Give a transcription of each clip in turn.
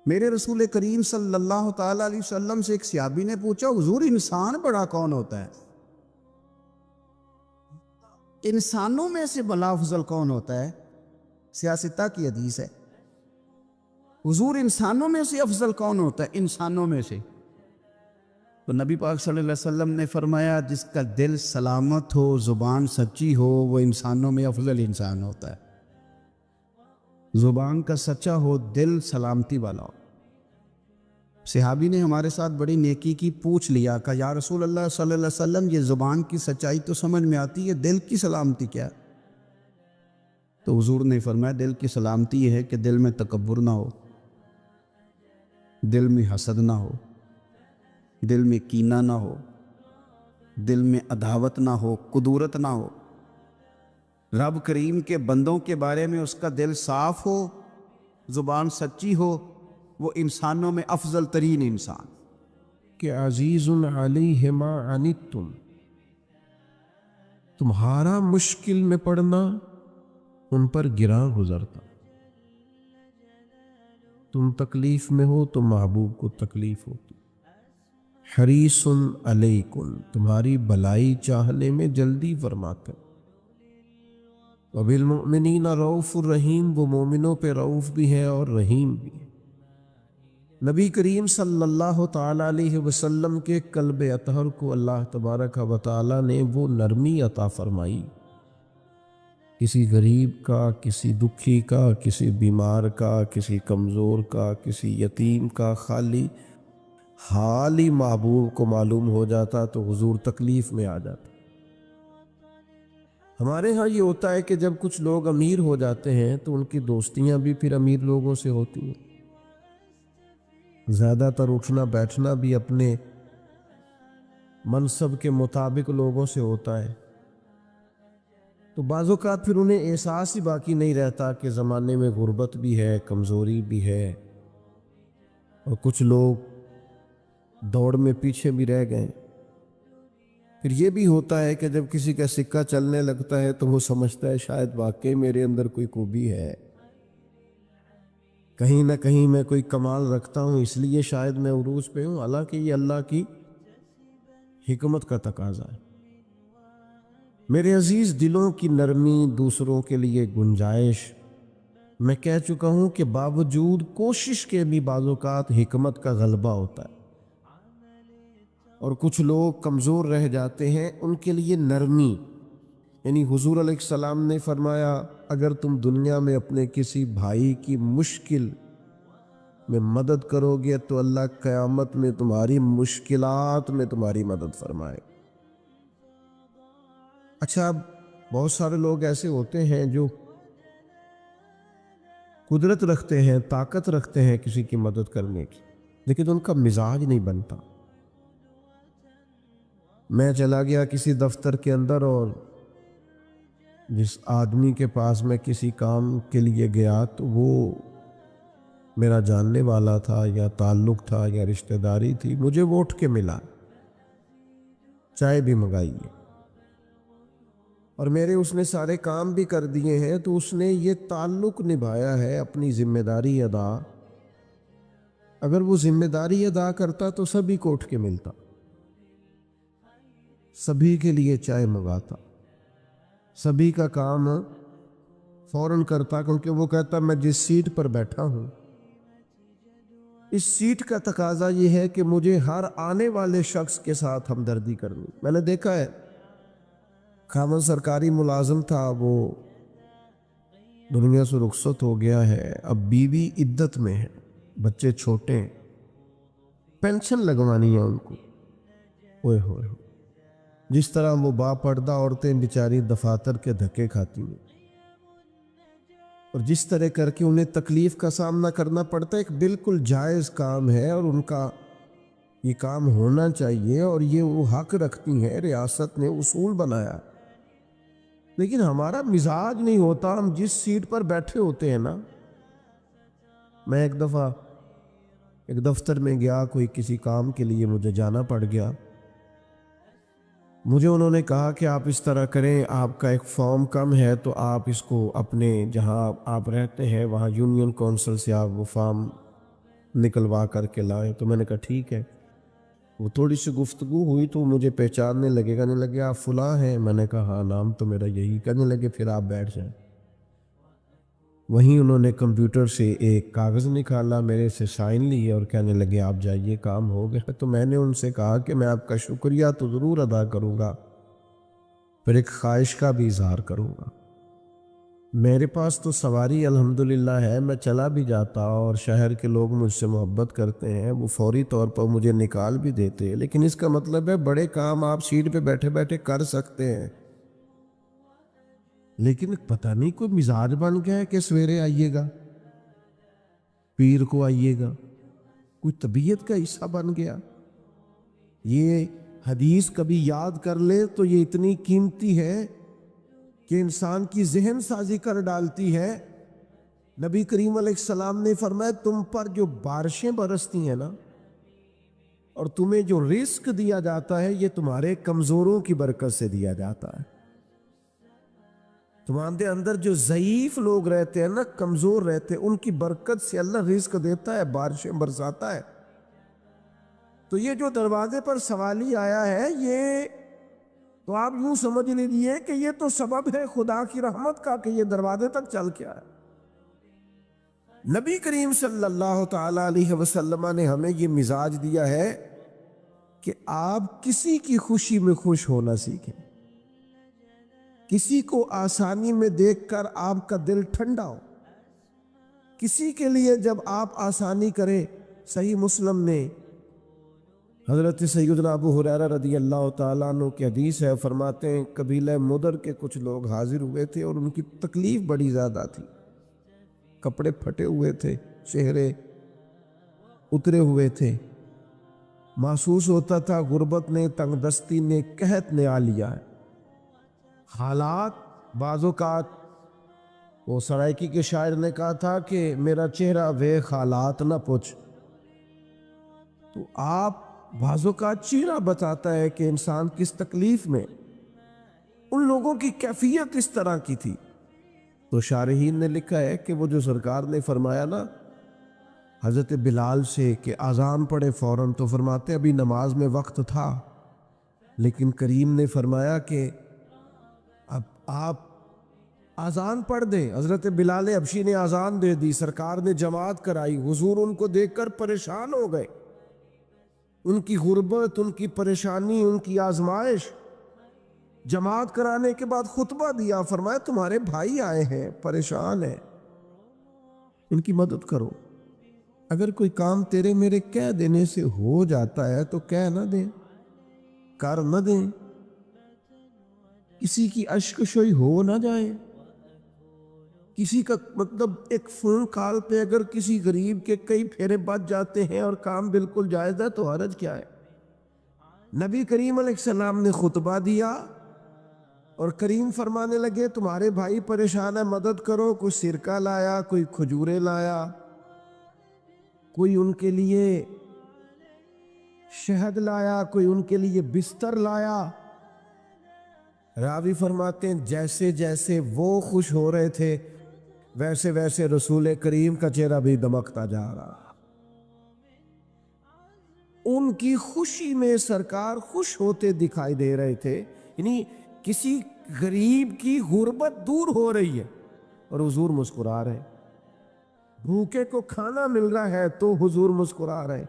میرے رسول کریم صلی اللہ تعالیٰ علیہ وسلم سے ایک صحابی نے پوچھا حضور انسان بڑا کون ہوتا ہے؟ انسانوں میں سے بلا افضل کون ہوتا ہے؟ سیاستہ کی حدیث ہے، حضور انسانوں میں سے افضل کون ہوتا ہے؟ انسانوں میں سے تو نبی پاک صلی اللہ علیہ وسلم نے فرمایا جس کا دل سلامت ہو، زبان سچی ہو، وہ انسانوں میں افضل انسان ہوتا ہے۔ زبان کا سچا ہو، دل سلامتی والا ہو۔ صحابی نے ہمارے ساتھ بڑی نیکی کی، پوچھ لیا کہ یا رسول اللہ صلی اللہ علیہ وسلم یہ زبان کی سچائی تو سمجھ میں آتی ہے، دل کی سلامتی کیا ہے؟ تو حضور نے فرمایا دل کی سلامتی یہ ہے کہ دل میں تکبر نہ ہو، دل میں حسد نہ ہو، دل میں کینہ نہ ہو، دل میں عداوت نہ ہو، کدورت نہ ہو، رب کریم کے بندوں کے بارے میں اس کا دل صاف ہو، زبان سچی ہو، وہ انسانوں میں افضل ترین انسان کہ عزیز علیہ ما عنتم، تمہارا مشکل میں پڑنا ان پر گراں گزرتا، تم تکلیف میں ہو تو محبوب کو تکلیف ہوتی، حریص علیکم، تمہاری بھلائی چاہنے میں جلدی فرماتے، وبالمؤمنین رؤوف الرحیم، وہ مومنوں پہ رؤوف بھی ہے اور رحیم بھی ہے۔ نبی کریم صلی اللہ تعالیٰ علیہ وسلم کے قلب اطہر کو اللہ تبارک و تعالیٰ نے وہ نرمی عطا فرمائی، کسی غریب کا، کسی دکھی کا، کسی بیمار کا، کسی کمزور کا، کسی یتیم کا خالی حال ہی محبوب کو معلوم ہو جاتا تو حضور تکلیف میں آ جاتا۔ ہمارے ہاں یہ ہوتا ہے کہ جب کچھ لوگ امیر ہو جاتے ہیں تو ان کی دوستیاں بھی پھر امیر لوگوں سے ہوتی ہیں، زیادہ تر اٹھنا بیٹھنا بھی اپنے منصب کے مطابق لوگوں سے ہوتا ہے، تو بعض اوقات پھر انہیں احساس ہی باقی نہیں رہتا کہ زمانے میں غربت بھی ہے، کمزوری بھی ہے، اور کچھ لوگ دوڑ میں پیچھے بھی رہ گئے۔ پھر یہ بھی ہوتا ہے کہ جب کسی کا سکہ چلنے لگتا ہے تو وہ سمجھتا ہے شاید واقعی میرے اندر کوئی خوبی ہے، کہیں نہ کہیں میں کوئی کمال رکھتا ہوں، اس لیے شاید میں عروج پہ ہوں، حالانکہ یہ اللہ کی حکمت کا تقاضا ہے۔ میرے عزیز، دلوں کی نرمی، دوسروں کے لیے گنجائش، میں کہہ چکا ہوں کہ باوجود کوشش کے بھی بعض اوقات حکمت کا غلبہ ہوتا ہے، اور کچھ لوگ کمزور رہ جاتے ہیں، ان کے لیے نرمی، یعنی حضور علیہ السلام نے فرمایا اگر تم دنیا میں اپنے کسی بھائی کی مشکل میں مدد کرو گے تو اللہ قیامت میں تمہاری مشکلات میں تمہاری مدد فرمائے۔ اچھا، بہت سارے لوگ ایسے ہوتے ہیں جو قدرت رکھتے ہیں، طاقت رکھتے ہیں کسی کی مدد کرنے کی، لیکن ان کا مزاج نہیں بنتا۔ میں چلا گیا کسی دفتر کے اندر، اور جس آدمی کے پاس میں کسی کام کے لیے گیا تو وہ میرا جاننے والا تھا، یا تعلق تھا، یا رشتہ داری تھی، مجھے وہ اٹھ کے ملا، چائے بھی منگائیے، اور میرے اس نے سارے کام بھی کر دیے ہیں، تو اس نے یہ تعلق نبھایا ہے، اپنی ذمہ داری ادا۔ اگر وہ ذمہ داری ادا کرتا تو سبھی کو اٹھ کے ملتا، سبھی کے لیے چائے منگاتا، سبھی کا کام فوراً کرتا، کیونکہ وہ کہتا میں جس سیٹ پر بیٹھا ہوں اس سیٹ کا تقاضا یہ ہے کہ مجھے ہر آنے والے شخص کے ساتھ ہمدردی کرنی۔ میں نے دیکھا ہے، خاوند سرکاری ملازم تھا، وہ دنیا سے رخصت ہو گیا ہے، اب بیوی عدت میں ہے، بچے چھوٹے ہیں، پینشن لگوانی ہے ان کو، اوئے ہوئے، جس طرح وہ با پردہ عورتیں بیچاری دفاتر کے دھکے کھاتی ہیں، اور جس طرح کر کے انہیں تکلیف کا سامنا کرنا پڑتا ہے، ایک بالکل جائز کام ہے، اور ان کا یہ کام ہونا چاہیے، اور یہ وہ حق رکھتی ہیں، ریاست نے اصول بنایا، لیکن ہمارا مزاج نہیں ہوتا، ہم جس سیٹ پر بیٹھے ہوتے ہیں نا۔ میں ایک دفعہ ایک دفتر میں گیا، کوئی کسی کام کے لیے مجھے جانا پڑ گیا، مجھے انہوں نے کہا کہ آپ اس طرح کریں، آپ کا ایک فارم کم ہے تو آپ اس کو اپنے جہاں آپ رہتے ہیں وہاں یونین کونسل سے آپ وہ فارم نکلوا کر کے لائیں. تو میں نے کہا ٹھیک ہے. وہ تھوڑی سی گفتگو ہوئی تو مجھے پہچاننے لگے. کہنے لگے آپ فلاں ہیں؟ میں نے کہا ہاں نام تو میرا یہی. کہنے لگے پھر آپ بیٹھ جائیں. وہیں انہوں نے کمپیوٹر سے ایک کاغذ نکالا, میرے سے سائن لیے اور کہنے لگے آپ جائیے, کام ہو گیا. تو میں نے ان سے کہا کہ میں آپ کا شکریہ تو ضرور ادا کروں گا, پھر ایک خواہش کا بھی اظہار کروں گا. میرے پاس تو سواری الحمدللہ ہے, میں چلا بھی جاتا اور شہر کے لوگ مجھ سے محبت کرتے ہیں, وہ فوری طور پر مجھے نکال بھی دیتے ہیں. لیکن اس کا مطلب ہے بڑے کام آپ سیٹ پہ بیٹھے بیٹھے کر سکتے ہیں. لیکن پتہ نہیں کوئی مزاج بن گیا ہے کہ سویرے آئیے گا, پیر کو آئیے گا, کوئی طبیعت کا حصہ بن گیا. یہ حدیث کبھی یاد کر لے تو یہ اتنی قیمتی ہے کہ انسان کی ذہن سازی کر ڈالتی ہے. نبی کریم علیہ السلام نے فرمایا تم پر جو بارشیں برستی ہیں نا اور تمہیں جو رزق دیا جاتا ہے یہ تمہارے کمزوروں کی برکت سے دیا جاتا ہے. تمہارے اندر جو ضعیف لوگ رہتے ہیں نا, کمزور رہتے ہیں, ان کی برکت سے اللہ رزق دیتا ہے, بارشیں برساتا ہے. تو یہ جو دروازے پر سوالی آیا ہے یہ تو آپ یوں سمجھ لیجیے کہ یہ تو سبب ہے خدا کی رحمت کا کہ یہ دروازے تک چل کے آیا. نبی کریم صلی اللہ تعالی علیہ وسلم نے ہمیں یہ مزاج دیا ہے کہ آپ کسی کی خوشی میں خوش ہونا سیکھیں. کسی کو آسانی میں دیکھ کر آپ کا دل ٹھنڈا ہو. کسی کے لیے جب آپ آسانی کریں. صحیح مسلم میں حضرت سیدنا ابو ہریرہ رضی اللہ تعالیٰ عنہ کی حدیث ہے, فرماتے ہیں قبیلہ مدر کے کچھ لوگ حاضر ہوئے تھے اور ان کی تکلیف بڑی زیادہ تھی. کپڑے پھٹے ہوئے تھے, چہرے اترے ہوئے تھے, محسوس ہوتا تھا غربت نے, تنگ دستی نے, قحط نے آ لیا ہے. حالات بعض اوقات, وہ سرائکی کے شاعر نے کہا تھا کہ میرا چہرہ ویخ حالات نہ پوچھ. تو آپ بعض اوقات چہرہ بتاتا ہے کہ انسان کس تکلیف میں. ان لوگوں کی کیفیت اس طرح کی تھی. تو شارحین نے لکھا ہے کہ وہ جو سرکار نے فرمایا نا حضرت بلال سے کہ اذان پڑھے فوراً, تو فرماتے ابھی نماز میں وقت تھا, لیکن کریم نے فرمایا کہ اب آپ اذان پڑھ دیں. حضرت بلال حبشی نے اذان دے دی, سرکار نے جماعت کرائی. حضور ان کو دیکھ کر پریشان ہو گئے. ان کی غربت, ان کی پریشانی, ان کی آزمائش. جماعت کرانے کے بعد خطبہ دیا, فرمایا تمہارے بھائی آئے ہیں, پریشان ہیں, ان کی مدد کرو. اگر کوئی کام تیرے میرے کہہ دینے سے ہو جاتا ہے تو کہہ نہ دیں, کر نہ دیں. کسی کی اشک شوئی ہو نہ جائے. کسی کا مطلب ایک فون کال پہ اگر کسی غریب کے کئی پھیرے بچ جاتے ہیں اور کام بالکل جائز ہے تو حرج کیا ہے. نبی کریم علیہ السلام نے خطبہ دیا اور کریم فرمانے لگے تمہارے بھائی پریشان ہے, مدد کرو. کوئی سرکہ لایا, کوئی کھجورے لایا, کوئی ان کے لیے شہد لایا, کوئی ان کے لیے بستر لایا. راوی فرماتے ہیں جیسے جیسے وہ خوش ہو رہے تھے ویسے ویسے رسول کریم کا چہرہ بھی دمکتا جا رہا. ان کی خوشی میں سرکار خوش ہوتے دکھائی دے رہے تھے. یعنی کسی غریب کی غربت دور ہو رہی ہے اور حضور مسکرا رہے. بھوکے کو کھانا مل رہا ہے تو حضور مسکرا رہے.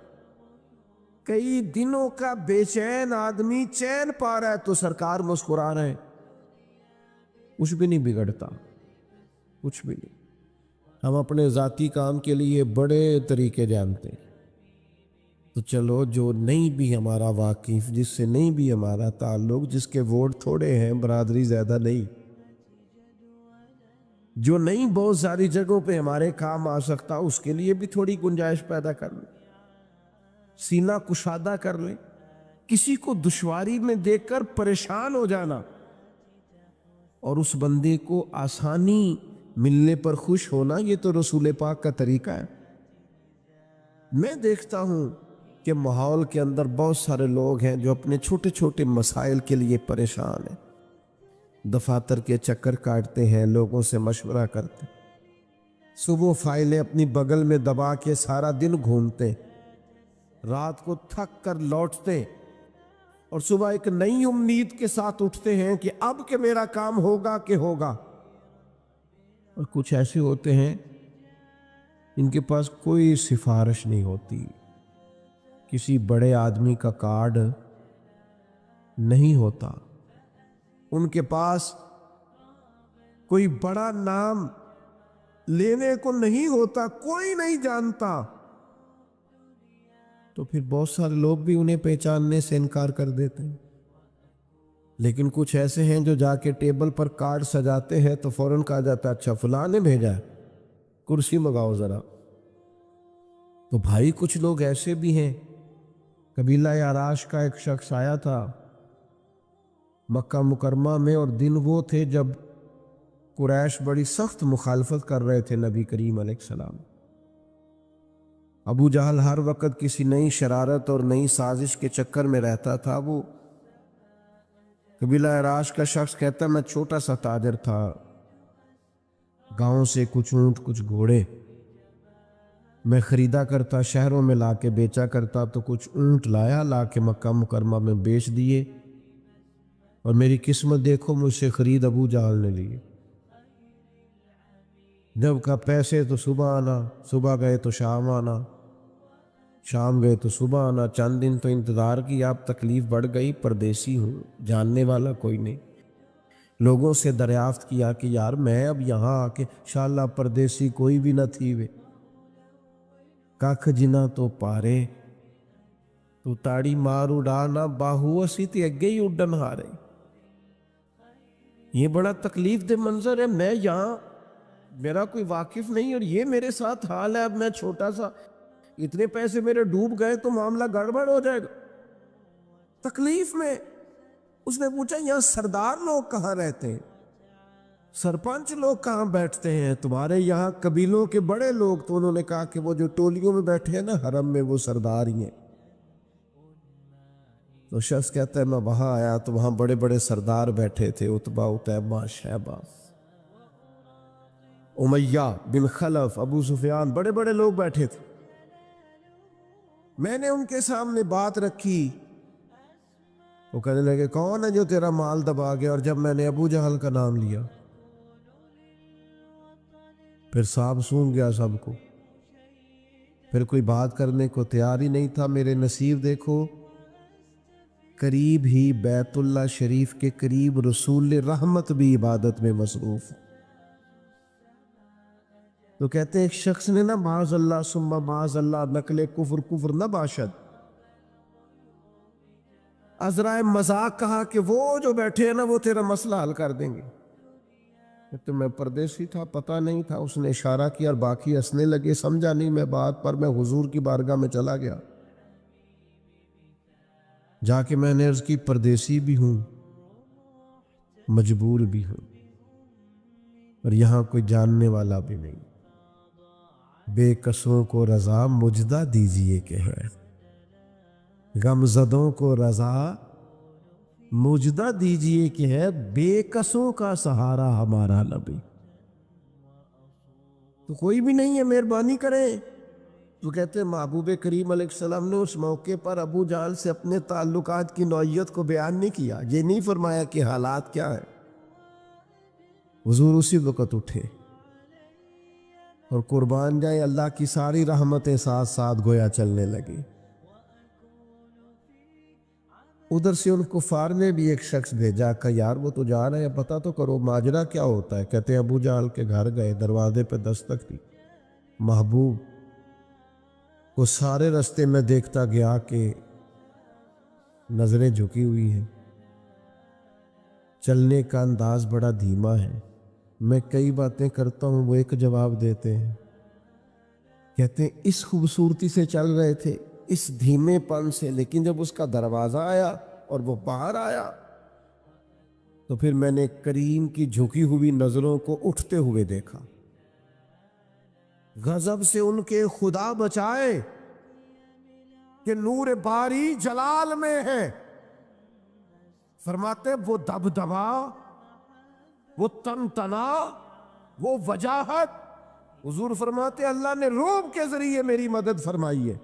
کئی دنوں کا بے چین آدمی چین پا رہا ہے تو سرکار مسکرا رہے. کچھ بھی نہیں بگڑتا, کچھ بھی نہیں. ہم اپنے ذاتی کام کے لیے بڑے طریقے جانتے ہیں. تو چلو جو نہیں بھی ہمارا واقف, جس سے نہیں بھی ہمارا تعلق, جس کے ووٹ تھوڑے ہیں, برادری زیادہ نہیں, جو نہیں بہت ساری جگہوں پہ ہمارے کام آ سکتا, اس کے لیے بھی تھوڑی گنجائش پیدا کر لیں, سینہ کشادہ کر لیں. کسی کو دشواری میں دیکھ کر پریشان ہو جانا اور اس بندے کو آسانی ملنے پر خوش ہونا, یہ تو رسول پاک کا طریقہ ہے. میں دیکھتا ہوں کہ ماحول کے اندر بہت سارے لوگ ہیں جو اپنے چھوٹے چھوٹے مسائل کے لیے پریشان ہیں, دفاتر کے چکر کاٹتے ہیں, لوگوں سے مشورہ کرتے ہیں. صبح فائلیں اپنی بغل میں دبا کے سارا دن گھومتے، رات کو تھک کر لوٹتے اور صبح ایک نئی امید کے ساتھ اٹھتے ہیں کہ اب کہ میرا کام ہوگا کہ ہوگا۔ اور کچھ ایسے ہوتے ہیں ان کے پاس کوئی سفارش نہیں ہوتی، کسی بڑے آدمی کا کارڈ نہیں ہوتا، ان کے پاس کوئی بڑا نام لینے کو نہیں ہوتا، کوئی نہیں جانتا، تو پھر بہت سارے لوگ بھی انہیں پہچاننے سے انکار کر دیتے ہیں۔ لیکن کچھ ایسے ہیں جو جا کے ٹیبل پر کارڈ سجاتے ہیں تو فوراً کہا جاتا ہے اچھا فلاں نے بھیجا ہے، کرسی منگاؤ ذرا۔ تو بھائی کچھ لوگ ایسے بھی ہیں، قبیلہ یاراش کا ایک شخص آیا تھا مکہ مکرمہ میں، اور دن وہ تھے جب قریش بڑی سخت مخالفت کر رہے تھے نبی کریم علیہ السلام۔ ابو جہل ہر وقت کسی نئی شرارت اور نئی سازش کے چکر میں رہتا تھا۔ وہ قبیلہ یاراش کا شخص کہتا میں چھوٹا سا تاجر تھا، گاؤں سے کچھ اونٹ کچھ گھوڑے میں خریدا کرتا، شہروں میں لا کے بیچا کرتا، تو کچھ اونٹ لا کے مکہ مکرمہ میں بیچ دیے، اور میری قسمت دیکھو مجھ سے خرید ابو جہل نے لی۔ جب کا پیسے تو صبح آنا، صبح گئے تو شام آنا، شام گئے تو صبح آنا، چند دن تو انتظار کی، اب تکلیف بڑھ گئی، پردیسی ہوں، جاننے والا کوئی نہیں۔ لوگوں سے دریافت کیا کہ یار میں اب یہاں آ کے انشاءاللہ پردیسی کوئی بھی نہ تھی وے، کھ جنا تو پارے تو تاڑی مار اڑانا باہو اسی تے اگے ہی اڈن ہارے۔ یہ بڑا تکلیف دہ منظر ہے، میں یہاں میرا کوئی واقف نہیں اور یہ میرے ساتھ حال ہے، اب میں چھوٹا سا، اتنے پیسے میرے ڈوب گئے تو معاملہ گڑبڑ ہو جائے گا۔ تکلیف میں اس نے پوچھا یہاں سردار لوگ کہاں رہتے ہیں، سرپنچ لوگ کہاں بیٹھتے ہیں، تمہارے یہاں قبیلوں کے بڑے لوگ؟ تو انہوں نے کہا کہ وہ جو ٹولیوں میں بیٹھے ہیں نا حرم میں، وہ سردار ہی ہیں۔ تو شخص کہتا ہے میں وہاں آیا تو وہاں بڑے بڑے سردار بیٹھے تھے، عتبہ، عتیبہ، شیبہ، امیہ بن خلف، ابو سفیان، بڑے بڑے لوگ بیٹھے تھے۔ میں نے ان کے سامنے بات رکھی، وہ کہنے لگے کون ہے جو تیرا مال دبا گیا؟ اور جب میں نے ابو جہل کا نام لیا پھر سانپ سونگھ گیا سب کو، پھر کوئی بات کرنے کو تیار ہی نہیں تھا۔ میرے نصیب دیکھو، قریب ہی بیت اللہ شریف کے قریب رسول رحمت بھی عبادت میں مصروف۔ تو کہتے ہیں ایک شخص نے نا معاذ اللہ ثم معاذ اللہ نقل کفر نہ باشد، عذرائے مذاق کہا کہ وہ جو بیٹھے ہیں نا وہ تیرا مسئلہ حل کر دیں گے۔ تو میں پردیسی تھا، پتہ نہیں تھا، اس نے اشارہ کیا اور باقی ہنسنے لگے، سمجھا نہیں میں بات، پر میں حضور کی بارگاہ میں چلا گیا، جا کے میں نے عرض کی پردیسی بھی ہوں، مجبور بھی ہوں، اور یہاں کوئی جاننے والا بھی نہیں، بے کسوں کو رضا مجدہ دیجئے کہ ہے، غم زدوں کو رضا مجدہ دیجئے کہ ہے، بے کسوں کا سہارا ہمارا نبی۔ تو کوئی بھی نہیں ہے، مہربانی کریں۔ تو کہتے ہیں محبوب کریم علیہ السلام نے اس موقع پر ابو جہل سے اپنے تعلقات کی نوعیت کو بیان نہیں کیا، یہ نہیں فرمایا کہ حالات کیا ہیں۔ حضور اسی وقت اٹھے اور قربان جائیں اللہ کی ساری رحمتیں ساتھ ساتھ گویا چلنے لگی۔ ادھر سے ان کفار نے بھی ایک شخص بھیجا کہ یار وہ تو جا رہے ہیں، پتہ تو کرو ماجرا کیا ہوتا ہے۔ کہتے ہیں ابو جہل کے گھر گئے، دروازے پہ دستک دی، محبوب کو سارے رستے میں دیکھتا گیا کہ نظریں جھکی ہوئی ہیں، چلنے کا انداز بڑا دھیما ہے، میں کئی باتیں کرتا ہوں وہ ایک جواب دیتے ہیں۔ کہتے ہیں اس خوبصورتی سے چل رہے تھے، اس دھیمے پن سے، لیکن جب اس کا دروازہ آیا اور وہ باہر آیا تو پھر میں نے کریم کی جھکی ہوئی نظروں کو اٹھتے ہوئے دیکھا۔ غضب سے ان کے خدا بچائے کہ نور باری جلال میں ہے۔ فرماتے وہ دبدبا، وہ تنتنا، وہ وجاہت حضور فرماتے اللہ نے روب کے ذریعے میری مدد فرمائی ہے.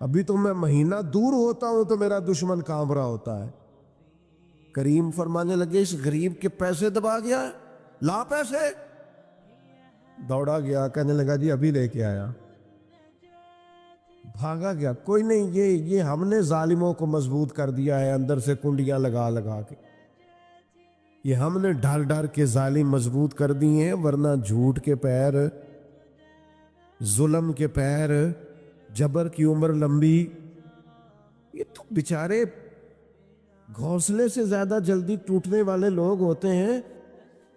ابھی تو میں مہینہ دور ہوتا ہوں تو میرا دشمن کانپ رہا ہوتا ہے. کریم فرمانے لگے اس غریب کے پیسے دبا گیا, لا پیسے. دوڑا گیا, کہنے لگا جی ابھی لے کے آیا. بھاگا گیا, کوئی نہیں, یہ ہم نے ظالموں کو مضبوط کر دیا ہے اندر سے کنڈیاں لگا لگا کے. یہ ہم نے ڈھال ڈھال کے ظالم مضبوط کر دیے ہیں, ورنہ جھوٹ کے پیر, ظلم کے پیر, جبر کی عمر لمبی. یہ تو بیچارے گھونسلے سے زیادہ جلدی ٹوٹنے والے لوگ ہوتے ہیں.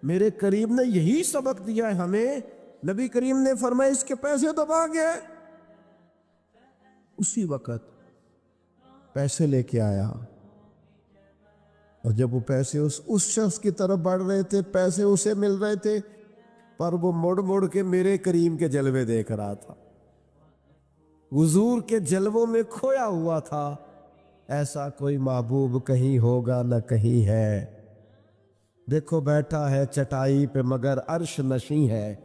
میرے کریم نے یہی سبق دیا ہے ہمیں. نبی کریم نے فرمایا اس کے پیسے دبا گئے. اسی وقت پیسے لے کے آیا, اور جب وہ پیسے اس شخص کی طرف بڑھ رہے تھے, پیسے اسے مل رہے تھے, پر وہ مڑ مڑ کے میرے کریم کے جلوے دیکھ رہا تھا, حضور کے جلووں میں کھویا ہوا تھا. ایسا کوئی محبوب کہیں ہوگا نہ کہیں ہے. دیکھو بیٹھا ہے چٹائی پہ مگر عرش نشیں ہے,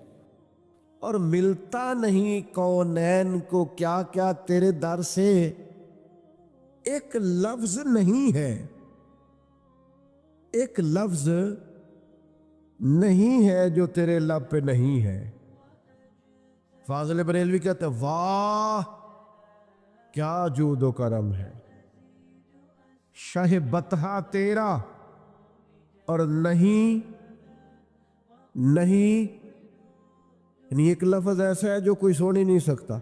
اور ملتا نہیں کونین کو کیا کیا تیرے در سے, ایک لفظ نہیں ہے, ایک لفظ نہیں ہے جو تیرے لب پہ نہیں ہے. فاضل بریلوی کہتے ہیں واہ کیا جود و کرم ہے, شہ بطحہ تیرا اور نہیں یعنی ایک لفظ ایسا ہے جو کوئی سن ہی نہیں سکتا.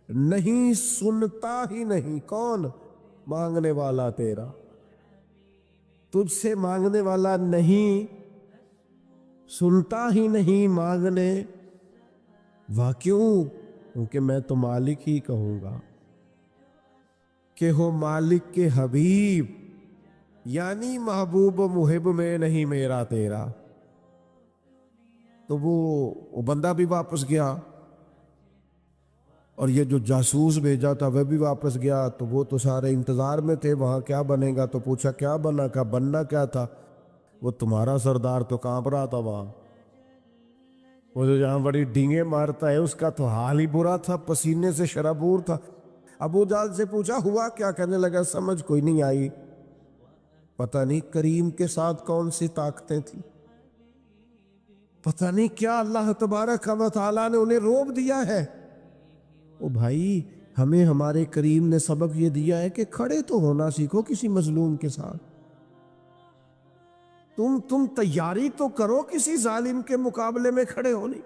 نہیں سنتا ہی نہیں, کون؟ مانگنے والا تیرا. تجھ سے مانگنے والا نہیں, سنتا ہی نہیں مانگنے. واہ کیوں؟ کیونکہ میں تو مالک ہی کہوں گا کہ ہو مالک کے حبیب, یعنی محبوب و محب میں نہیں میرا تیرا. تو وہ بندہ بھی واپس گیا, اور یہ جو جاسوس بھیجا تھا وہ بھی واپس گیا. تو وہ تو سارے انتظار میں تھے وہاں کیا بنے گا. تو پوچھا کیا بنا, کا بننا کیا تھا. وہ تمہارا سردار تو کانپ رہا تھا وہاں, وہ جو جہاں بڑی ڈینگیں مارتا ہے اس کا تو حال ہی برا تھا, پسینے سے شرابور تھا. ابو جہل سے پوچھا ہوا کیا, کہنے لگا سمجھ کوئی نہیں آئی, پتہ نہیں کریم کے ساتھ کون سی طاقتیں تھیں, پتہ نہیں کیا اللہ تبارک و تعالیٰ نے انہیں روب دیا ہے. او بھائی ہمیں ہمارے کریم نے سبق یہ دیا ہے کہ کھڑے تو ہونا سیکھو کسی مظلوم کے ساتھ. تم تیاری تو کرو کسی ظالم کے مقابلے میں کھڑے ہونے.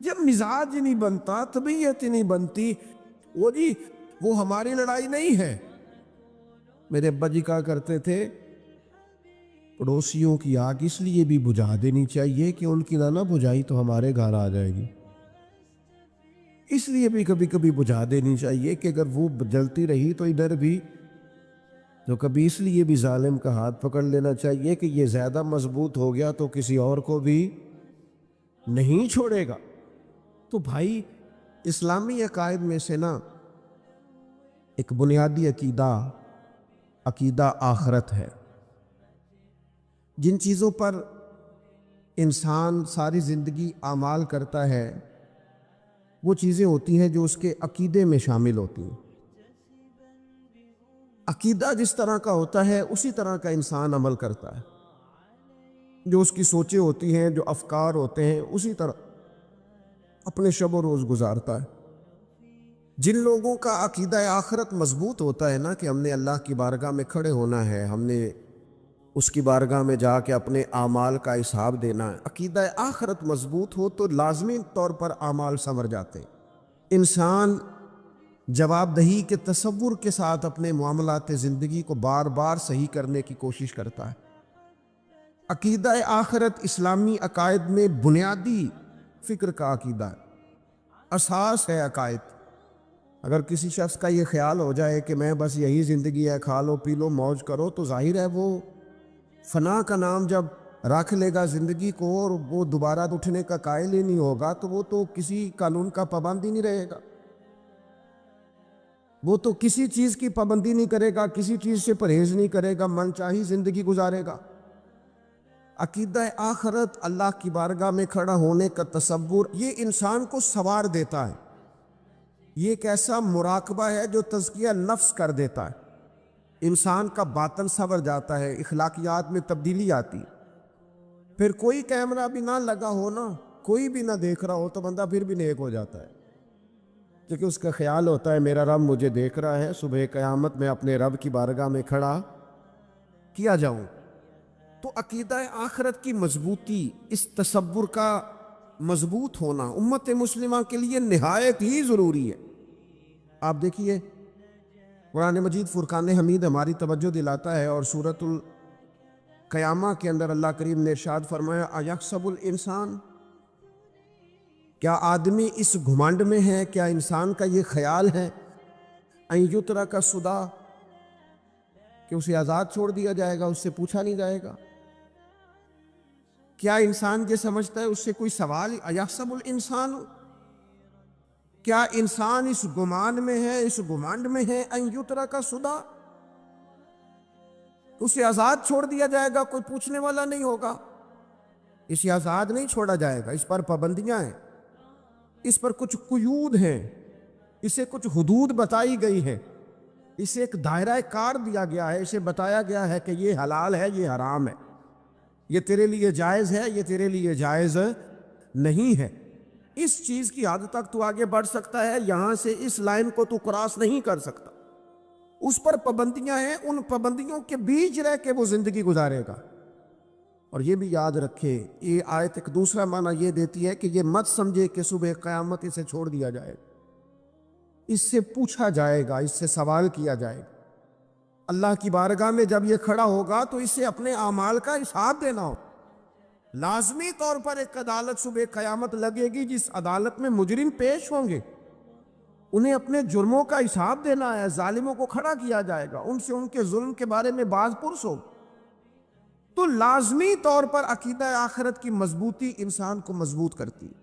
جب مزاج نہیں بنتا, طبیعت نہیں بنتی, وہ جی وہ ہماری لڑائی نہیں ہے. میرے ابا جی کہا کرتے تھے پڑوسیوں کی آگ اس لیے بھی بجھا دینی چاہیے کہ ان کی نہ بجھائی تو ہمارے گھر آ جائے گی. اس لیے بھی کبھی کبھی بجھا دینی چاہیے کہ اگر وہ جلتی رہی تو ادھر بھی, تو کبھی اس لیے بھی ظالم کا ہاتھ پکڑ لینا چاہیے کہ یہ زیادہ مضبوط ہو گیا تو کسی اور کو بھی نہیں چھوڑے گا. تو بھائی اسلامی عقائد میں سے نا ایک بنیادی عقیدہ آخرت ہے. جن چیزوں پر انسان ساری زندگی اعمال کرتا ہے وہ چیزیں ہوتی ہیں جو اس کے عقیدے میں شامل ہوتی ہیں. عقیدہ جس طرح کا ہوتا ہے اسی طرح کا انسان عمل کرتا ہے. جو اس کی سوچیں ہوتی ہیں, جو افکار ہوتے ہیں, اسی طرح اپنے شب و روز گزارتا ہے. جن لوگوں کا عقیدہ آخرت مضبوط ہوتا ہے نا کہ ہم نے اللہ کی بارگاہ میں کھڑے ہونا ہے, ہم نے اس کی بارگاہ میں جا کے اپنے اعمال کا حساب دینا ہے, عقیدہ آخرت مضبوط ہو تو لازمی طور پر اعمال سنور جاتے ہیں. انسان جواب دہی کے تصور کے ساتھ اپنے معاملات زندگی کو بار بار صحیح کرنے کی کوشش کرتا ہے. عقیدہ آخرت اسلامی عقائد میں بنیادی فکر کا عقیدہ ہے, اساس ہے عقائد. اگر کسی شخص کا یہ خیال ہو جائے کہ میں بس یہی زندگی ہے, کھا لو پی لو موج کرو, تو ظاہر ہے وہ فنا کا نام جب رکھ لے گا زندگی کو اور وہ دوبارہ اٹھنے کا قائل ہی نہیں ہوگا تو وہ تو کسی قانون کا پابند ہی نہیں رہے گا. وہ تو کسی چیز کی پابندی نہیں کرے گا, کسی چیز سے پرہیز نہیں کرے گا, من چاہی زندگی گزارے گا. عقیدہ آخرت، اللہ کی بارگاہ میں کھڑا ہونے کا تصور، یہ انسان کو سوار دیتا ہے. یہ ایک ایسا مراقبہ ہے جو تزکیہ نفس کر دیتا ہے. انسان کا باطن سنور جاتا ہے، اخلاقیات میں تبدیلی آتی. پھر کوئی کیمرہ بھی نہ لگا ہو نا، کوئی بھی نہ دیکھ رہا ہو، تو بندہ پھر بھی نیک ہو جاتا ہے، کیونکہ اس کا خیال ہوتا ہے میرا رب مجھے دیکھ رہا ہے، صبح قیامت میں اپنے رب کی بارگاہ میں کھڑا کیا جاؤں. تو عقیدہ آخرت کی مضبوطی، اس تصور کا مضبوط ہونا امت مسلمہ کے لیے نہایت ہی ضروری ہے. آپ دیکھیے قرآن مجید فرقان حمید ہماری توجہ دلاتا ہے، اور سورۃ القیامہ کے اندر اللہ کریم نے ارشاد فرمایا ایحسب الانسان، کیا آدمی اس گھمنڈ میں ہے، کیا انسان کا یہ خیال ہے ان یترک سدی، کہ اسے آزاد چھوڑ دیا جائے گا، اس سے پوچھا نہیں جائے گا. کیا انسان یہ سمجھتا ہے اس سے کوئی سوال؟ ایحسب الانسان، کیا انسان اس گمان میں ہے، اس گھمنڈ میں ہے ان یترک سدی، اسے آزاد چھوڑ دیا جائے گا، کوئی پوچھنے والا نہیں ہوگا. اسے آزاد نہیں چھوڑا جائے گا، اس پر پابندیاں ہیں، اس پر کچھ قیود ہیں، اسے کچھ حدود بتائی گئی ہے، اسے ایک دائرہ کار دیا گیا ہے، اسے بتایا گیا ہے کہ یہ حلال ہے، یہ حرام ہے، یہ تیرے لیے جائز ہے، یہ تیرے لیے جائز نہیں ہے. اس چیز کی حد تک تو آگے بڑھ سکتا ہے، یہاں سے اس لائن کو تو کراس نہیں کر سکتا. اس پر پابندیاں ہیں، ان پابندیوں کے بیچ رہ کے وہ زندگی گزارے گا. اور یہ بھی یاد رکھے، یہ آیت ایک دوسرا معنی یہ دیتی ہے کہ یہ مت سمجھے کہ صبح قیامت اسے چھوڑ دیا جائے گا، اس سے پوچھا جائے گا، اس سے سوال کیا جائے گا. اللہ کی بارگاہ میں جب یہ کھڑا ہوگا تو اسے اپنے اعمال کا حساب دینا ہو. لازمی طور پر ایک عدالت صبح قیامت لگے گی، جس عدالت میں مجرم پیش ہوں گے، انہیں اپنے جرموں کا حساب دینا ہے. ظالموں کو کھڑا کیا جائے گا، ان سے ان کے ظلم کے بارے میں باز پرس ہو. تو لازمی طور پر عقیدہ آخرت کی مضبوطی انسان کو مضبوط کرتی ہے.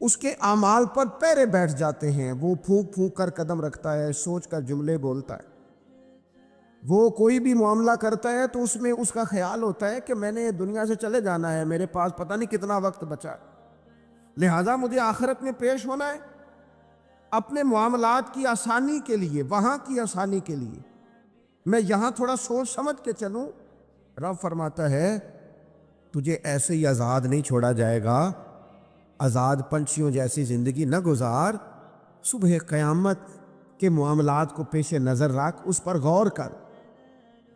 اس کے اعمال پر پیرے بیٹھ جاتے ہیں، وہ پھونک پھونک کر قدم رکھتا ہے، سوچ کر جملے بولتا ہے. وہ کوئی بھی معاملہ کرتا ہے تو اس میں اس کا خیال ہوتا ہے کہ میں نے دنیا سے چلے جانا ہے، میرے پاس پتہ نہیں کتنا وقت بچا ہے، لہذا مجھے آخرت میں پیش ہونا ہے اپنے معاملات کی آسانی کے لیے، وہاں کی آسانی کے لیے میں یہاں تھوڑا سوچ سمجھ کے چلوں. رب فرماتا ہے تجھے ایسے ہی آزاد نہیں چھوڑا جائے گا، آزاد پنچھیوں جیسی زندگی نہ گزار، صبح قیامت کے معاملات کو پیش نظر رکھ، اس پر غور کر.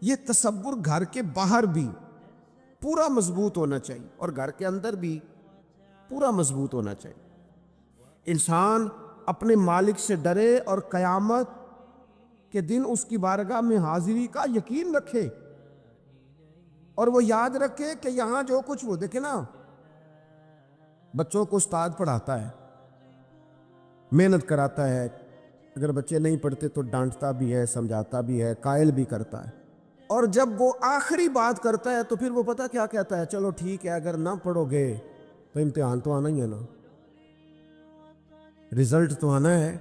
یہ تصور گھر کے باہر بھی پورا مضبوط ہونا چاہیے اور گھر کے اندر بھی پورا مضبوط ہونا چاہیے. انسان اپنے مالک سے ڈرے اور قیامت کے دن اس کی بارگاہ میں حاضری کا یقین رکھے، اور وہ یاد رکھے کہ یہاں جو کچھ وہ دیکھے نا، بچوں کو استاد پڑھاتا ہے، محنت کراتا ہے، اگر بچے نہیں پڑھتے تو ڈانٹتا بھی ہے، سمجھاتا بھی ہے، قائل بھی کرتا ہے. اور جب وہ آخری بات کرتا ہے تو پھر وہ پتہ کیا کہتا ہے؟ چلو ٹھیک ہے، اگر نہ پڑھو گے تو امتحان تو آنا ہی ہے نا، رزلٹ تو آنا ہے،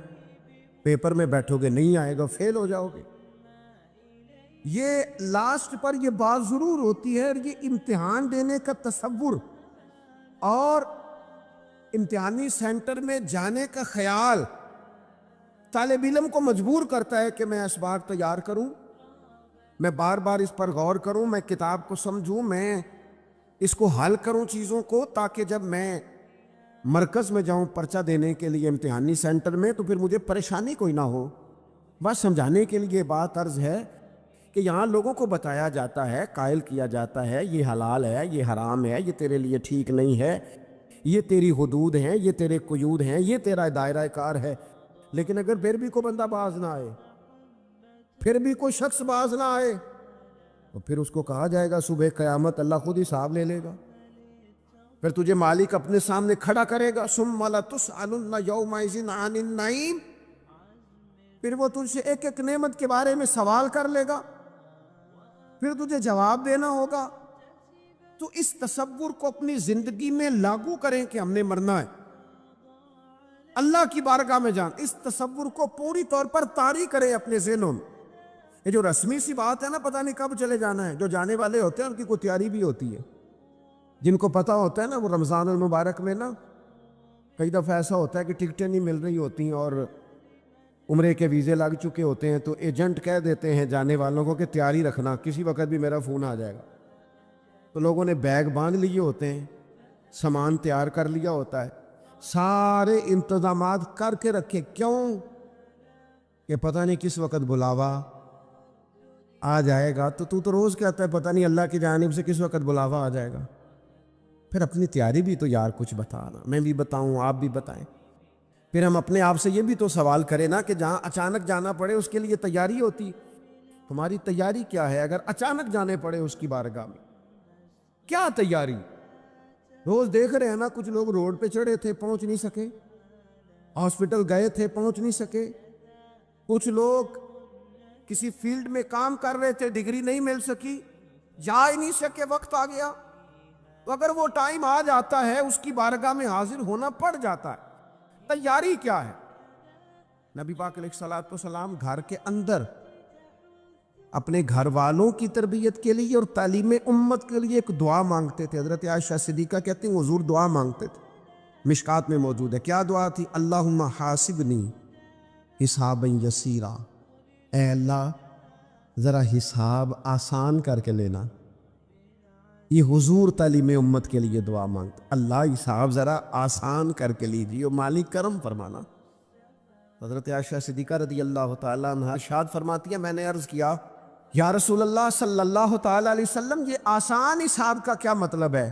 پیپر میں بیٹھو گے نہیں آئے گا، فیل ہو جاؤ گے. یہ لاسٹ پر یہ بات ضرور ہوتی ہے، اور یہ امتحان دینے کا تصور اور امتحانی سینٹر میں جانے کا خیال طالب علم کو مجبور کرتا ہے کہ میں اس بار تیار کروں، میں بار بار اس پر غور کروں، میں کتاب کو سمجھوں، میں اس کو حل کروں چیزوں کو، تاکہ جب میں مرکز میں جاؤں پرچہ دینے کے لیے امتحانی سینٹر میں تو پھر مجھے پریشانی کوئی نہ ہو. بس سمجھانے کے لیے بات عرض ہے کہ یہاں لوگوں کو بتایا جاتا ہے، قائل کیا جاتا ہے یہ حلال ہے، یہ حرام ہے، یہ تیرے لیے ٹھیک نہیں ہے، یہ تیری حدود ہیں، یہ تیرے قیود ہیں، یہ تیرا دائرہ کار ہے. لیکن اگر پھر بھی کوئی بندہ باز نہ آئے، پھر بھی کوئی شخص باز نہ آئے، تو پھر اس کو کہا جائے گا صبح قیامت اللہ خود حساب لے لے گا. پھر تجھے مالک اپنے سامنے کھڑا کرے گا، ثم لتسألن یومئذ عن النعیم، پھر وہ تجھ سے ایک ایک نعمت کے بارے میں سوال کر لے گا، پھر تجھے جواب دینا ہوگا. تو اس تصور کو اپنی زندگی میں لاگو کریں کہ ہم نے مرنا ہے، اللہ کی بارگاہ میں جان، اس تصور کو پوری طور پر طاری کریں اپنے ذہنوں میں. یہ جو رسمی سی بات ہے نا، پتہ نہیں کب چلے جانا ہے، جو جانے والے ہوتے ہیں ان کی کوئی تیاری بھی ہوتی ہے. جن کو پتہ ہوتا ہے نا وہ رمضان المبارک میں نا کئی دفعہ ایسا ہوتا ہے کہ ٹکٹیں نہیں مل رہی ہوتی اور عمرے کے ویزے لگ چکے ہوتے ہیں تو ایجنٹ کہہ دیتے ہیں جانے والوں کو کہ تیاری رکھنا کسی وقت بھی میرا فون آ جائے گا. تو لوگوں نے بیگ باندھ لیے ہوتے ہیں, سامان تیار کر لیا ہوتا ہے, سارے انتظامات کر کے رکھے. کیوں؟ کہ پتہ نہیں کس وقت بلاوا آ جائے گا. تو روز کہتا ہے پتہ نہیں اللہ کی جانب سے کس وقت بلاوا آ جائے گا. پھر اپنی تیاری بھی تو یار کچھ بتانا, میں بھی بتاؤں آپ بھی بتائیں. پھر ہم اپنے آپ سے یہ بھی تو سوال کریں نا کہ جہاں اچانک جانا پڑے اس کے لیے تیاری ہوتی. تمہاری تیاری کیا ہے اگر اچانک جانے پڑے اس کی بارگاہ میں؟ کیا تیاری؟ روز دیکھ رہے ہیں نا کچھ لوگ روڈ پہ چڑھے تھے پہنچ نہیں سکے, ہاسپٹل گئے تھے پہنچ نہیں سکے, کچھ لوگ کسی فیلڈ میں کام کر رہے تھے ڈگری نہیں مل سکی, جا ہی نہیں سکے, وقت آ گیا. تو اگر وہ ٹائم آ جاتا ہے اس کی بارگاہ میں حاضر ہونا پڑ جاتا ہے. تیاری کیا ہے؟ نبی پاک علیہ الصلوۃ والسلام گھر کے اندر اپنے گھر والوں کی تربیت کے لیے اور تعلیم امت کے لیے ایک دعا مانگتے تھے. حضرت عائشہ صدیقہ کہتے ہیں حضور دعا مانگتے تھے, مشکات میں موجود ہے. کیا دعا تھی؟ اللہم حاسبنی حسابا یسیرا, اے اللہ ذرا حساب آسان کر کے لینا. یہ حضور تعلیم امت کے لیے دعا مانگتا, اللہ حساب ذرا آسان کر کے لیجیے اور مالک کرم فرمانا. حضرت عائشہ صدیقہ رضی اللہ تعالیٰ عنہ ارشاد فرماتی ہے میں نے عرض کیا یا رسول اللہ صلی اللہ تعالیٰ علیہ وسلم یہ آسان حساب کا کیا مطلب ہے؟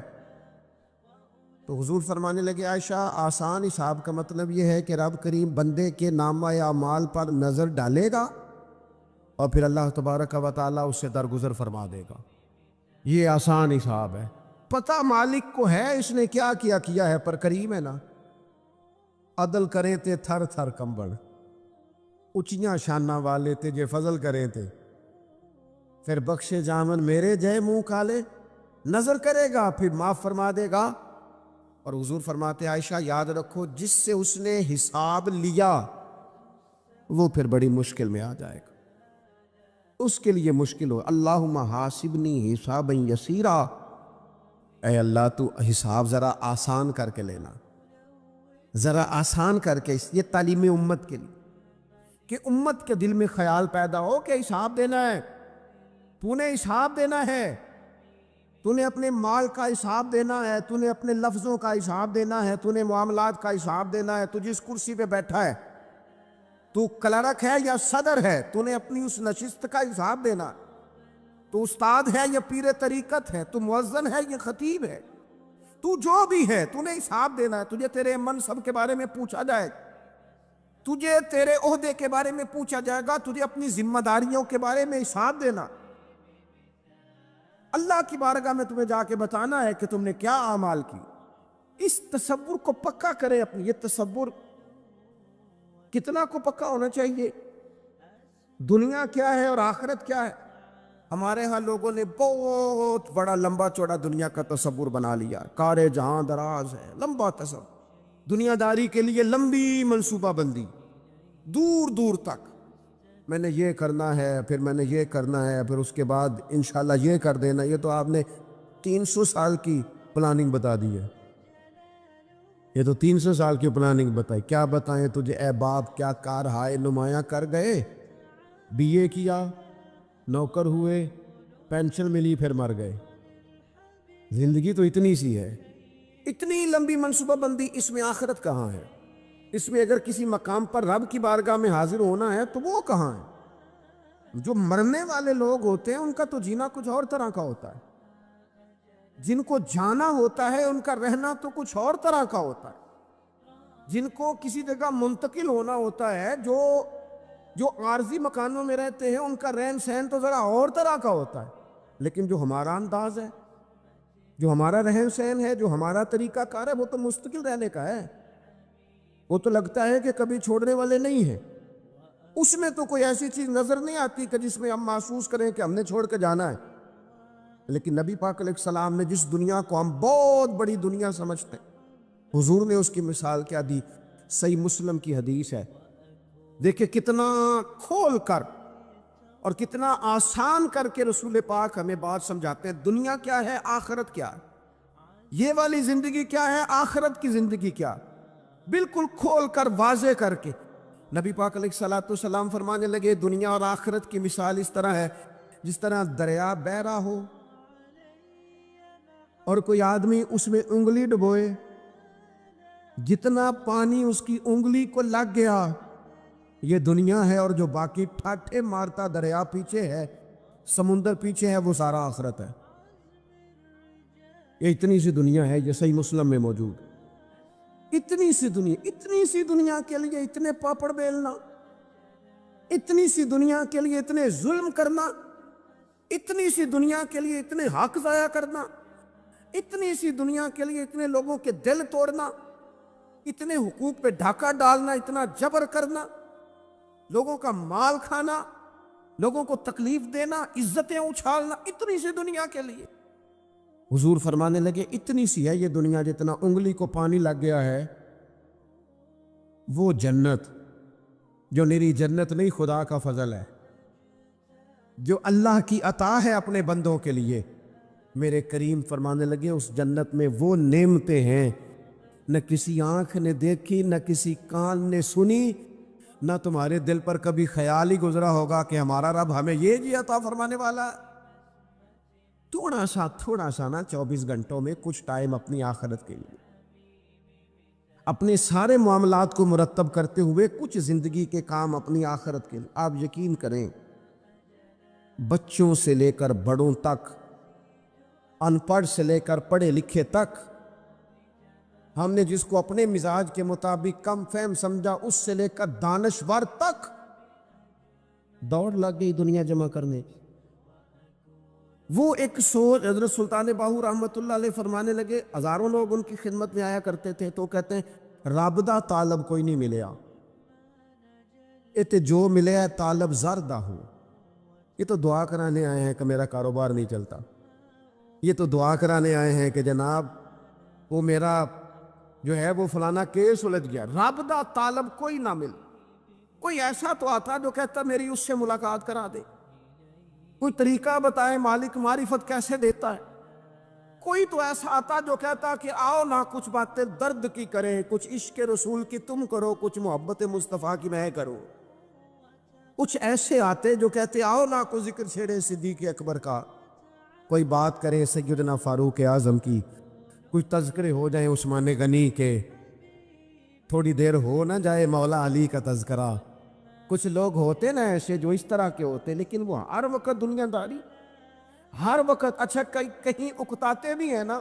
تو حضور فرمانے لگے عائشہ آسان حساب کا مطلب یہ ہے کہ رب کریم بندے کے نامہ اعمال پر نظر ڈالے گا اور پھر اللہ تبارک و تعالیٰ اس سے درگزر فرما دے گا. یہ آسان حساب ہے. پتہ مالک کو ہے اس نے کیا کیا ہے, پر کریم ہے نا. عدل کریں تے تھر تھر کمبڑ, اچیاں شانہ والے تے جے فضل کریں تے پھر بخشے جامن میرے جے منہ کالے. نظر کرے گا پھر معاف فرما دے گا. اور حضور فرماتے عائشہ یاد رکھو جس سے اس نے حساب لیا وہ پھر بڑی مشکل میں آ جائے گا, اس کے لیے مشکل ہو. اللہم حاسبنی حسابا یسیرا, اے اللہ تو حساب ذرا آسان کر کے لینا, ذرا آسان کر کے. یہ تعلیم امت کے لیے کہ امت کے دل میں خیال پیدا ہو کہ حساب دینا ہے, تو نے حساب دینا ہے, تو نے اپنے مال کا حساب دینا ہے, تو نے اپنے لفظوں کا حساب دینا ہے, تو نے معاملات کا حساب دینا ہے. تو جس کرسی پہ بیٹھا ہے تو کلرک ہے یا صدر ہے, تو نے اپنی اس نشست کا حساب دینا. تو استاد ہے یا پیر طریقت ہے, تو مؤذن ہے یا خطیب ہے, تو جو بھی ہے تو نے حساب دینا ہے. تجھے تیرے منصب کے بارے میں پوچھا جائے گا, تجھے تیرے عہدے کے بارے میں پوچھا جائے گا, تجھے اپنی ذمہ داریوں کے بارے میں حساب دینا. اللہ کی بارگاہ میں تمہیں جا کے بتانا ہے کہ تم نے کیا اعمال کی. اس تصور کو پکا کرے اپنی. یہ تصور کتنا کو پکا ہونا چاہیے, دنیا کیا ہے اور آخرت کیا ہے. ہمارے ہاں لوگوں نے بہت بڑا لمبا چوڑا دنیا کا تصور بنا لیا, کار جہاں دراز ہے, لمبا تصور, دنیا داری کے لیے لمبی منصوبہ بندی دور دور تک. میں نے یہ کرنا ہے, پھر میں نے یہ کرنا ہے, پھر اس کے بعد انشاءاللہ یہ کر دینا. یہ تو آپ نے 300 سال کی پلاننگ بتا دی ہے. یہ تو 300 سال کی پلاننگ بتائی. کیا بتائیں تجھے اے باپ, کیا کار ہائے نمایاں کر گئے. بی اے کیا, نوکر ہوئے, پینشن ملی, پھر مر گئے. زندگی تو اتنی سی ہے, اتنی لمبی منصوبہ بندی. اس میں آخرت کہاں ہے؟ اس میں اگر کسی مقام پر رب کی بارگاہ میں حاضر ہونا ہے تو وہ کہاں ہے؟ جو مرنے والے لوگ ہوتے ہیں ان کا تو جینا کچھ اور طرح کا ہوتا ہے, جن کو جانا ہوتا ہے ان کا رہنا تو کچھ اور طرح کا ہوتا ہے, جن کو کسی جگہ منتقل ہونا ہوتا ہے, جو عارضی مکانوں میں رہتے ہیں ان کا رہن سہن تو ذرا اور طرح کا ہوتا ہے. لیکن جو ہمارا انداز ہے, جو ہمارا رہن سہن ہے, جو ہمارا طریقہ کار ہے, وہ تو مستقل رہنے کا ہے. وہ تو لگتا ہے کہ کبھی چھوڑنے والے نہیں ہیں. اس میں تو کوئی ایسی چیز نظر نہیں آتی کہ جس میں ہم محسوس کریں کہ ہم نے چھوڑ کے جانا ہے. لیکن نبی پاک علیہ السلام نے جس دنیا کو ہم بہت بڑی دنیا سمجھتے ہیں, حضور نے اس کی مثال کیا دی. صحیح مسلم کی حدیث ہے, دیکھیں کتنا کھول کر اور کتنا آسان کر کے رسول پاک ہمیں بات سمجھاتے ہیں. دنیا کیا ہے, آخرت کیا ہے. یہ والی زندگی کیا ہے، آخرت کی زندگی کیا، بالکل کھول کر واضح کر کے نبی پاک علیہ الصلوۃ والسلام فرمانے لگے دنیا اور آخرت کی مثال اس طرح ہے جس طرح دریا بہہ رہا ہو اور کوئی آدمی اس میں انگلی ڈبوئے، جتنا پانی اس کی انگلی کو لگ گیا یہ دنیا ہے، اور جو باقی ٹھاٹھے مارتا دریا پیچھے ہے، سمندر پیچھے ہے، وہ سارا آخرت ہے۔ یہ اتنی سی دنیا ہے، یہ صحیح مسلم میں موجود، اتنی سی دنیا کے لیے اتنے پاپڑ بیلنا، اتنی سی دنیا کے لیے اتنے ظلم کرنا، اتنی سی دنیا کے لیے اتنے حق ضائع کرنا، اتنی سی دنیا کے لیے اتنے لوگوں کے دل توڑنا، اتنے حقوق پہ ڈھاکہ ڈالنا، اتنا جبر کرنا، لوگوں کا مال کھانا، لوگوں کو تکلیف دینا، عزتیں اچھالنا، اتنی سی دنیا کے لیے۔ حضور فرمانے لگے اتنی سی ہے یہ دنیا، جتنا انگلی کو پانی لگ گیا ہے وہ جنت، جو میری جنت نہیں خدا کا فضل ہے، جو اللہ کی عطا ہے اپنے بندوں کے لیے۔ میرے کریم فرمانے لگے اس جنت میں وہ نعمتیں ہیں نہ کسی آنکھ نے دیکھی، نہ کسی کان نے سنی، نہ تمہارے دل پر کبھی خیال ہی گزرا ہوگا کہ ہمارا رب ہمیں یہ جی عطا فرمانے والا ہے۔ تھوڑا سا نا 24 گھنٹوں میں کچھ ٹائم اپنی آخرت کے لیے، اپنے سارے معاملات کو مرتب کرتے ہوئے کچھ زندگی کے کام اپنی آخرت کے لیے۔ آپ یقین کریں بچوں سے لے کر بڑوں تک، ان پڑھ سے لے کر پڑھے لکھے تک، ہم نے جس کو اپنے مزاج کے مطابق کم فہم سمجھا اس سے لے کر دانشور تک دوڑ لگ گئی دنیا جمع کرنے۔ وہ ایک سوچ حضرت سلطان باہو رحمۃ اللہ علیہ فرمانے لگے، ہزاروں لوگ ان کی خدمت میں آیا کرتے تھے تو کہتے ہیں رابدہ طالب کوئی نہیں ملیا، یہ جو ملے ہے طالب زردہ ہو، یہ تو دعا کرانے آئے ہیں کہ میرا کاروبار نہیں چلتا، یہ تو دعا کرانے آئے ہیں کہ جناب وہ میرا جو ہے وہ فلانا کیس الجھ گیا۔ رابدہ طالب کوئی نہ مل، کوئی ایسا تو آتا جو کہتا میری اس سے ملاقات کرا دے، کوئی طریقہ بتائے مالک معرفت کیسے دیتا ہے، کوئی تو ایسا آتا جو کہتا کہ آؤ نہ کچھ باتیں درد کی کریں، کچھ عشق رسول کی تم کرو، کچھ محبت مصطفیٰ کی میں کروں۔ کچھ ایسے آتے جو کہتے آؤ نہ کوئی ذکر چھیڑے صدیق اکبر کا، کوئی بات کریں سیدنا فاروق اعظم کی، کچھ تذکرے ہو جائیں عثمان غنی کے، تھوڑی دیر ہو نہ جائے مولا علی کا تذکرہ۔ کچھ لوگ ہوتے نا ایسے جو اس طرح کے ہوتے، لیکن وہ ہر وقت دنیا داری، ہر وقت اچھا کہیں اکتاتے بھی ہیں نا،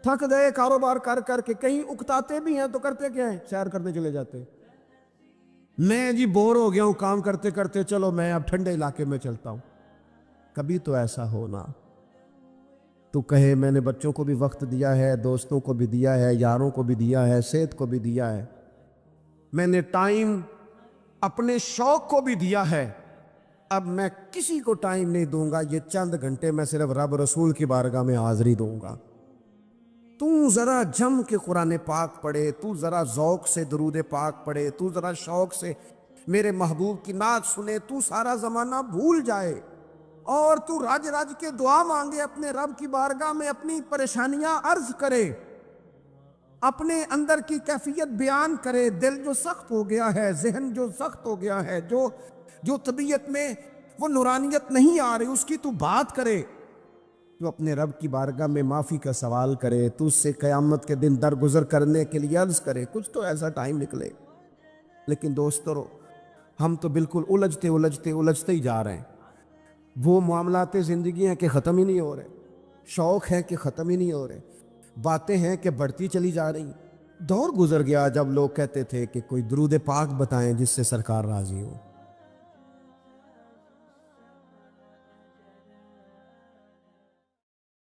تھک گئے کاروبار کر کر کے، کہیں اکتاتے بھی ہیں تو کرتے کیا ہیں، سیر کرنے چلے جاتے، میں جی بور ہو گیا ہوں کام کرتے کرتے، چلو میں اب ٹھنڈے علاقے میں چلتا ہوں۔ کبھی تو ایسا ہونا تو کہے میں نے بچوں کو بھی وقت دیا ہے، دوستوں کو بھی دیا ہے، یاروں کو بھی دیا ہے، صحت کو بھی دیا ہے، میں نے ٹائم اپنے شوق کو بھی دیا ہے، اب میں کسی کو ٹائم نہیں دوں گا، یہ چند گھنٹے میں صرف رب رسول کی بارگاہ میں حاضری دوں گا۔ تو ذرا جم کے قرآن پاک پڑھے، تو ذرا ذوق سے درود پاک پڑھے، تو ذرا شوق سے میرے محبوب کی نعت سنے، تو سارا زمانہ بھول جائے اور تو رج رج کے دعا مانگے، اپنے رب کی بارگاہ میں اپنی پریشانیاں عرض کرے، اپنے اندر کی کیفیت بیان کرے، دل جو سخت ہو گیا ہے، ذہن جو سخت ہو گیا ہے، جو طبیعت میں وہ نورانیت نہیں آ رہی، اس کی تو بات کرے، تو اپنے رب کی بارگاہ میں معافی کا سوال کرے، تو اس سے قیامت کے دن درگزر کرنے کے لیے عرض کرے، کچھ تو ایسا ٹائم نکلے۔ لیکن دوستو ہم تو بالکل الجھتے ہی جا رہے ہیں، وہ معاملات زندگی ہیں کہ ختم ہی نہیں ہو رہے، شوق ہیں کہ ختم ہی نہیں ہو رہے، باتیں ہیں کہ بڑھتی چلی جا رہی۔ دور گزر گیا جب لوگ کہتے تھے کہ کوئی درود پاک بتائیں جس سے سرکار راضی ہو،